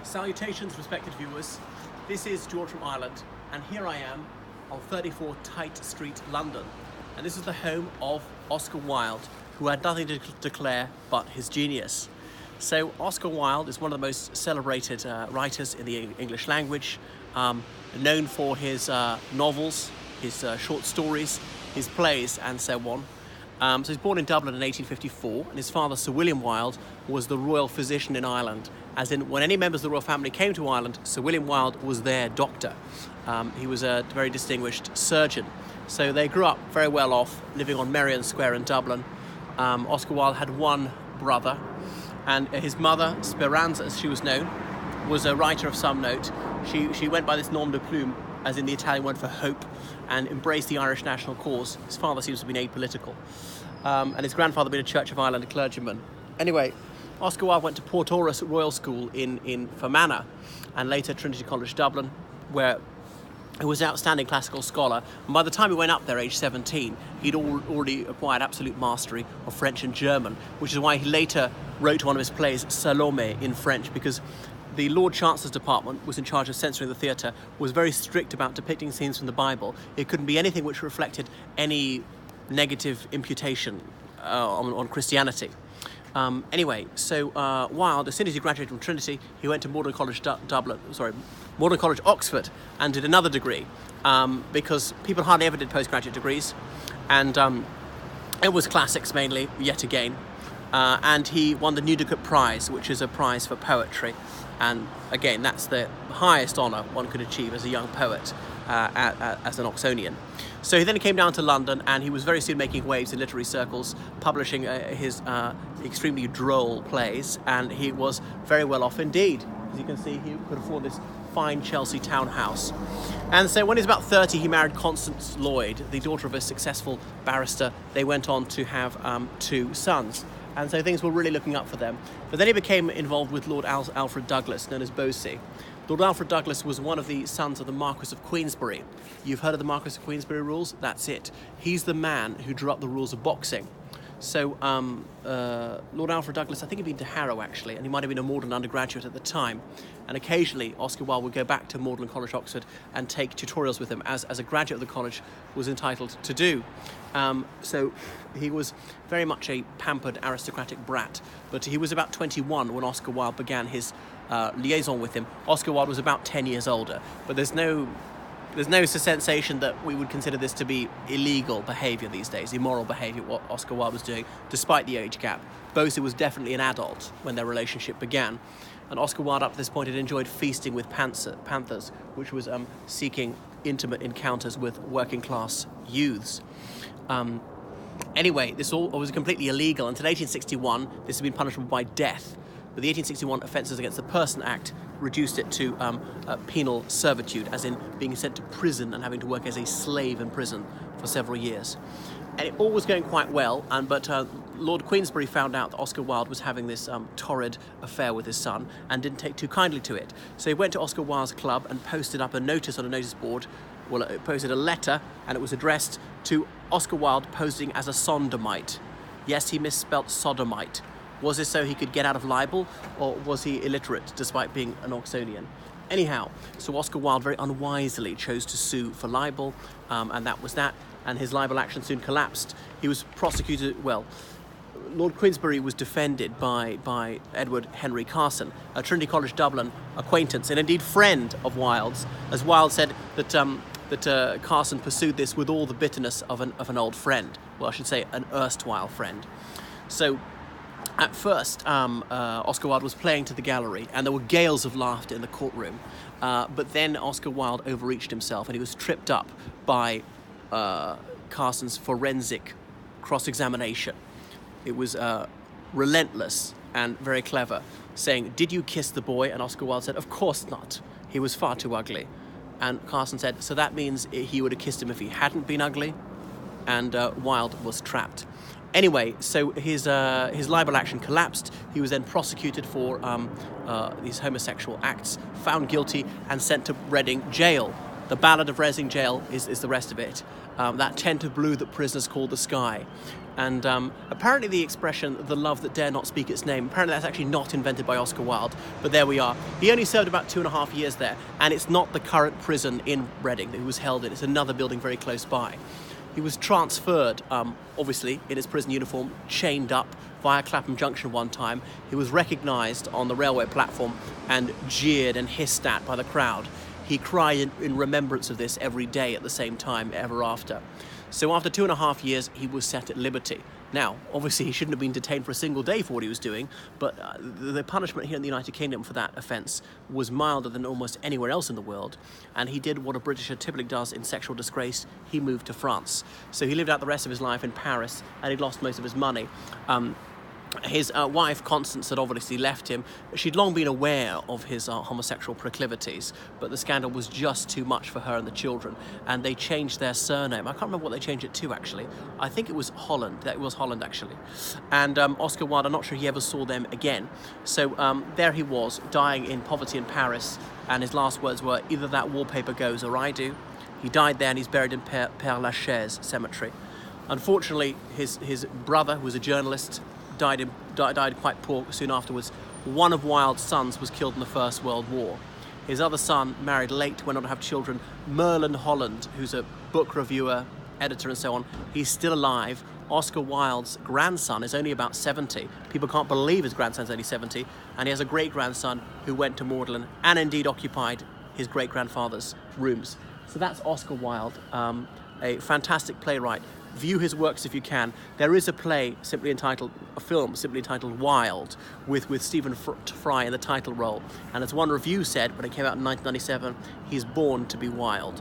Salutations, respected viewers. This is George from Ireland, and here I am on 34 Tite Street, London. And this is the home of Oscar Wilde, who had nothing to declare but his genius. So Oscar Wilde is one of the most celebrated writers in the English language, known for his novels, his short stories, his plays, and so on. So he was born in Dublin in 1854, and his father, Sir William Wilde, was the royal physician in Ireland. As in, when any members of the royal family came to Ireland, Sir William Wilde was their doctor. He was a very distinguished surgeon. So they grew up very well off, living on Merrion Square in Dublin. Oscar Wilde had one brother, and his mother, Speranza, as she was known, was a writer of some note. She went by this nom de plume, as in the Italian word for hope, and embraced the Irish national cause. His father seems to have been apolitical. And his grandfather had been a Church of Ireland clergyman. Anyway, Oscar Wilde went to Portorus Royal School in Fermanagh, and later Trinity College Dublin, where he was an outstanding classical scholar. And by the time he went up there, age 17, he'd already acquired absolute mastery of French and German, which is why he later wrote one of his plays, Salome, in French, because the Lord Chancellor's department was in charge of censoring the theatre, was very strict about depicting scenes from the Bible. It couldn't be anything which reflected any negative imputation on Christianity. Anyway, so Wilde, as soon as he graduated from Trinity, he went to Magdalen College Magdalen College Oxford, and did another degree, because people hardly ever did postgraduate degrees, and it was classics mainly, yet again. And he won the Newdigate Prize, which is a prize for poetry. And again, that's the highest honour one could achieve as a young poet, as an Oxonian. So he then came down to London, and he was very soon making waves in literary circles, publishing his extremely droll plays, and he was very well off indeed. As you can see, he could afford this fine Chelsea townhouse. And so when he was about 30, he married Constance Lloyd, the daughter of a successful barrister. They went on to have 2 sons. And so things were really looking up for them. But then he became involved with Lord Alfred Douglas, known as Bowsie. Lord Alfred Douglas was one of the sons of the Marquis of Queensberry. You've heard of the Marquis of Queensberry rules? That's it. He's the man who drew up the rules of boxing. So Lord Alfred Douglas, I think he'd been to Harrow actually, and he might have been a Magdalen undergraduate at the time. And occasionally Oscar Wilde would go back to Magdalen College, Oxford, and take tutorials with him, as a graduate of the college was entitled to do. So he was very much a pampered aristocratic brat, but he was about 21 when Oscar Wilde began his liaison with him. Oscar Wilde was about 10 years older, but there's no sensation that we would consider this to be illegal behaviour these days, immoral behaviour, what Oscar Wilde was doing, despite the age gap. Bowsie was definitely an adult when their relationship began, and Oscar Wilde up to this point had enjoyed feasting with panthers, which was seeking intimate encounters with working class youths. Anyway, this all was completely illegal. Until 1861, this had been punishable by death. But the 1861 Offences Against the Person Act reduced it to penal servitude, as in being sent to prison and having to work as a slave in prison for several years. And it all was going quite well, but Lord Queensberry found out that Oscar Wilde was having this torrid affair with his son, and didn't take too kindly to it. So he went to Oscar Wilde's club and posted up a notice on a notice board. Well, it posted a letter, and it was addressed to Oscar Wilde posing as a sodomite. Yes, he misspelt sodomite. Was this so he could get out of libel, or was he illiterate despite being an Oxonian? Anyhow, so Oscar Wilde very unwisely chose to sue for libel, and that was that, and his libel action soon collapsed. He was prosecuted, Lord Queensberry was defended by Edward Henry Carson, a Trinity College Dublin acquaintance and indeed friend of Wilde's, as Wilde said that Carson pursued this with all the bitterness of an old friend. Well, I should say an erstwhile friend. So at first, Oscar Wilde was playing to the gallery, and there were gales of laughter in the courtroom. But then Oscar Wilde overreached himself, and he was tripped up by Carson's forensic cross-examination. It was relentless and very clever, saying, "Did you kiss the boy?" And Oscar Wilde said, "Of course not. He was far too ugly." And Carson said, "So that means he would have kissed him if he hadn't been ugly?" And Wilde was trapped. Anyway, so his libel action collapsed. He was then prosecuted for these homosexual acts, found guilty, and sent to Reading Jail. The Ballad of Reading Jail is the rest of it. That tent of blue that prisoners call the sky. And apparently the expression, the love that dare not speak its name, apparently that's actually not invented by Oscar Wilde, but there we are. He only served about 2.5 years there, and it's not the current prison in Reading that he was held in, it's another building very close by. He was transferred, obviously, in his prison uniform, chained up via Clapham Junction one time. He was recognised on the railway platform and jeered and hissed at by the crowd. He cried in remembrance of this every day at the same time ever after. So after 2.5 years, he was set at liberty. Now, obviously, he shouldn't have been detained for a single day for what he was doing, but the punishment here in the United Kingdom for that offence was milder than almost anywhere else in the world, and he did what a Britisher typically does in sexual disgrace. He moved to France. So he lived out the rest of his life in Paris, and he lost most of his money. His wife, Constance, had obviously left him. She'd long been aware of his homosexual proclivities, but the scandal was just too much for her and the children, and they changed their surname. I can't remember what they changed it to, actually. I think it was Holland. That was Holland, actually. And Oscar Wilde, I'm not sure he ever saw them again. So there he was, dying in poverty in Paris, and his last words were, "Either that wallpaper goes or I do." He died there, and he's buried in Père Lachaise cemetery. Unfortunately, his brother, who was a journalist, died quite poor soon afterwards. One of Wilde's sons was killed in the First World War. His other son married late, went on to have children. Merlin Holland, who's a book reviewer, editor and so on, he's still alive. Oscar Wilde's grandson is only about 70. People can't believe his grandson's only 70. And he has a great-grandson who went to Magdalen and indeed occupied his great-grandfather's rooms. So that's Oscar Wilde, a fantastic playwright. View his works if you can. There is a film simply entitled Wilde, with Stephen Fry in the title role. And as one review said when it came out in 1997, he's born to be wild.